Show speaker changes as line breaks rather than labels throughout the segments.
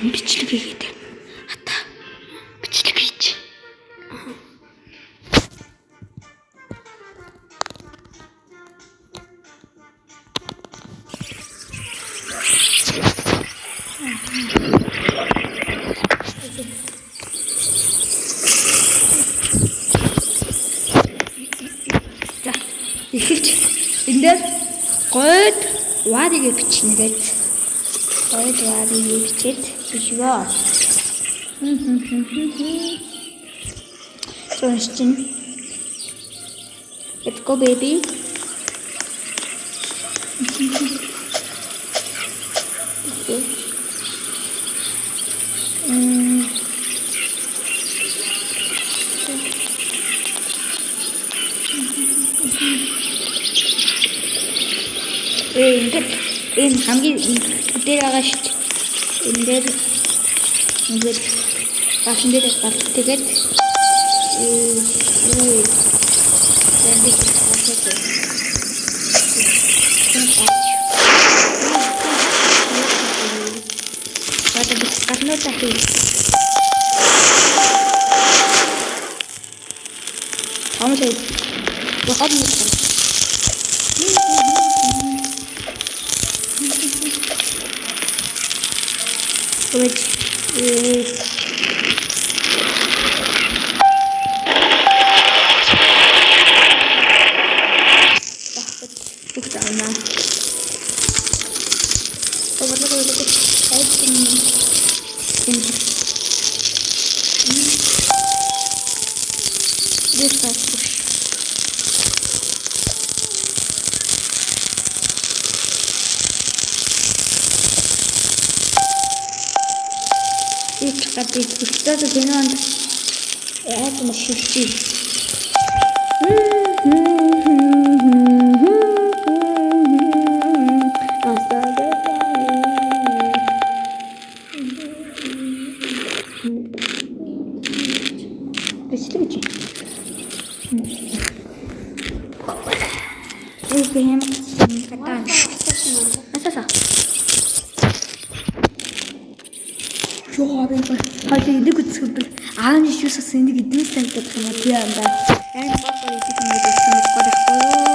Бичлэг хийгээд хата бичлэг хийж. За эхэлж энэ дээр гойд варыг бичнэ. Гойд варыг бичээд бишваа. Сончин. Let's go baby. Ингээд энэ хамгийн дээр байгаа шүү дээ. Энэ дээр ингээд баасан дээр гал тэгээд Tapi kita tuh jangan masih sih. Hadi ini kutsuduk. Ağın işiyorsa seni gittiğin sen tutma diye anda. Yani baba iki gün geçti kadar koy.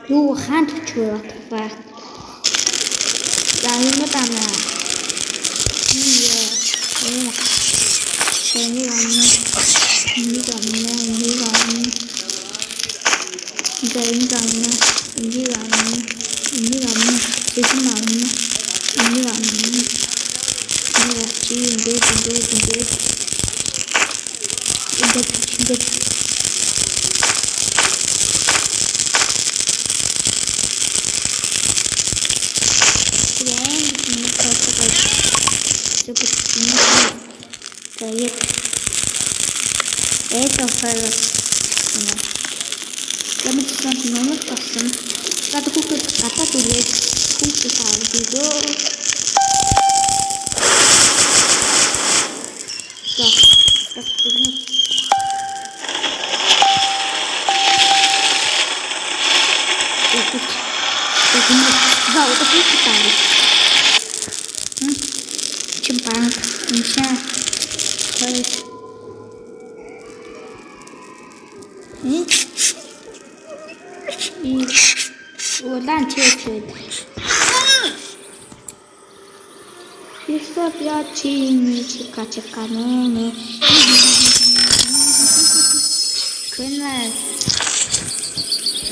Юу хаан төчөө батфаа. Яа юм тана. Это файл. Я бы сейчас номер поставил. Когда купить, когда купить, купить сам видео. банк иншаа. Улаан чэйчээд. Хисап яа чийний чикачиканэ. Кэнэ.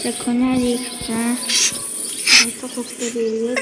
Секунарик за. Это повторяю.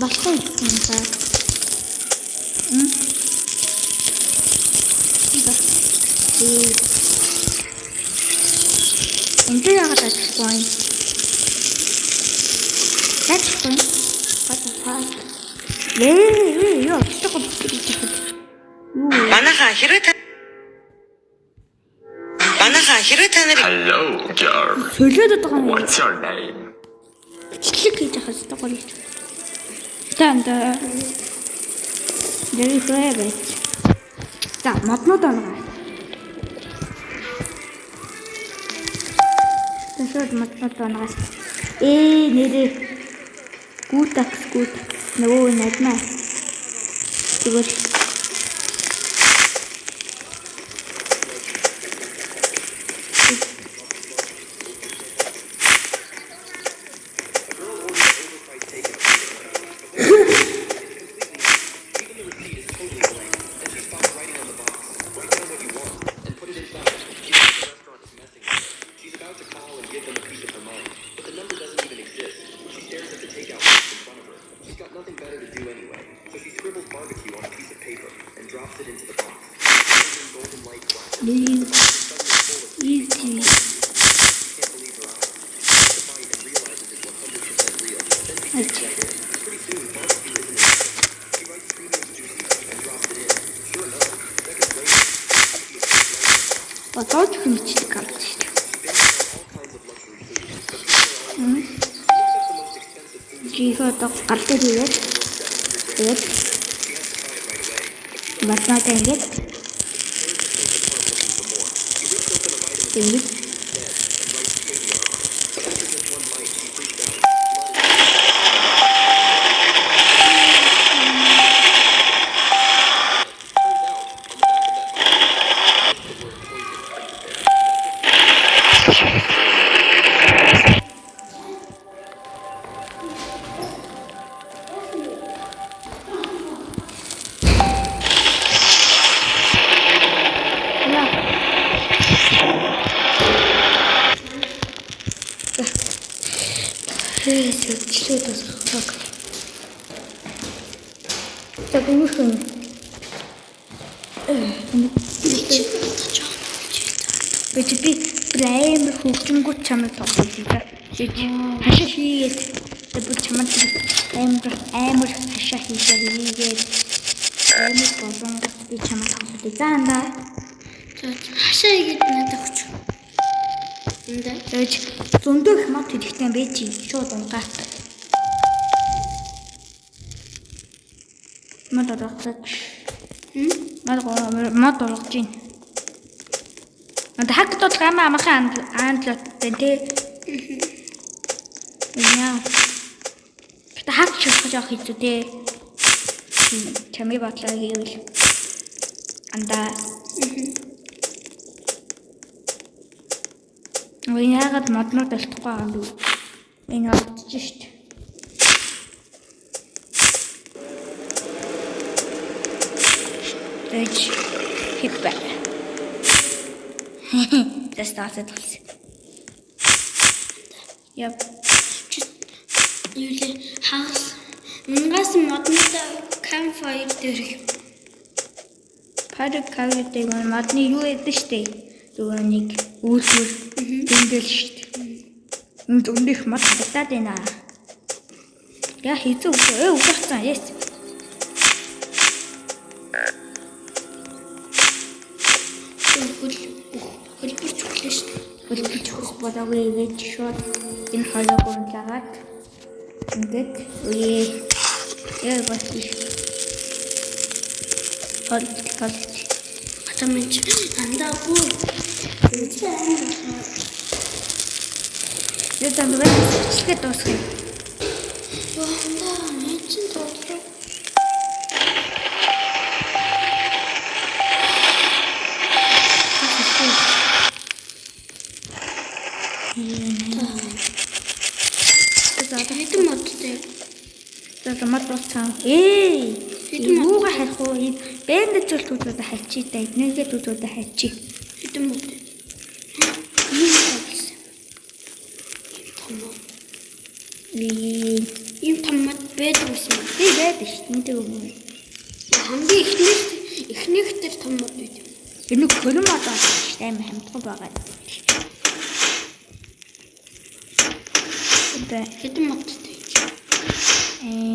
Бастай юм байна. Энтэй яагаад ажиллахгүй юм? Ажиллахгүй. Батаа. Яа, чигээр бичиж.
Манайхаа хэрэг таныг
Hello, girl.
Сөөлөд байгаа юм.
What's your name?
Чиглэг хийж байгаа хэвээр гоё. Танда. Дэрийг хөөе. За, моднууд байна. Тэшүүд моднууд байна. Нэрээ. Гутакс. Нөгөө надмаа. Зүгээр. Отооч хэмчдэг гарч ирж байна. Жихот гарч ирээд тэгээд батнатай ингээд тэгээд Так мушками. Бэчби прайм хөгжингүүд чамд тоглож байгаа. Хашаа хийгээд бүр чамд амар хашаа хийгээд амар болон би чамд тоглож заана.
Хашаа хийгээд надад өгч.
Тэгэж зөндөө их мод хэрэгтэй байж шууд унгаа. Мод орохдаг. Мод орох чинь. Надад хактод амархан андлаад тэ. Яа. Тэ хакч жоох хийцүү тэ. Чамээ батлаа хийвэл. Анда. Яагаад моднууд алдахгүй юм бэ? Энэ олдож шít. Тэч хиппа. Das startet alles. Yep.
Юуле хаус. Унгаас моднууд campfire дээрх.
Падкавтэй модны юу яддаг штэ. Зүгээр нэг үйлдвэр тэмдэглэж штэ. Энд өндөх мод татаад байна. Яа хийцүү өгөөцөн yes.
Хөлбөрч өглөө шүү.
Хөлбөрч өгөх болоогүй гэж шууд энэ хоолойг унлаагаад ингээд яа бас хол
Атамч андаагүй.
яа замбай чигээ дуусгая.
Яндаа нэчин тодлоо. Хэдэн модтой.
За мод дууссан. Юугаа харих уу? Бэнд зүйлтүүдээ хайчий да. Эднийгээ зүйлтүүдээ хайчий.
Хэдэн модтой. Ийм том мод байдаг байсан.
Тэгээд шүү. Тэнтэй өгнө.
Хамгийн эхнийх тэр том мод байдаг.
Энэ хөлөн мод байна шүү. Амар хамтхан байгаа.
Хэдэн модтой.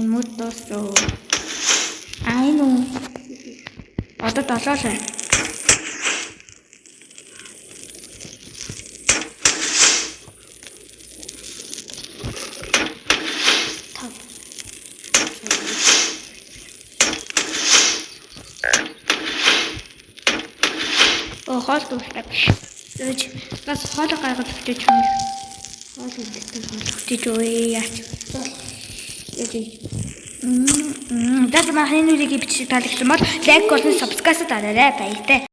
Мод дууссан. Энэ одоо 7 л байна. Хоол дуусна биш. Тэгэж бас хоол гаргаж өгч юм. Хоол өгч өгөө яач. Дад махны нүрийг бичиж таалагдсан бол лайк болон subscribe дараарай баяртай.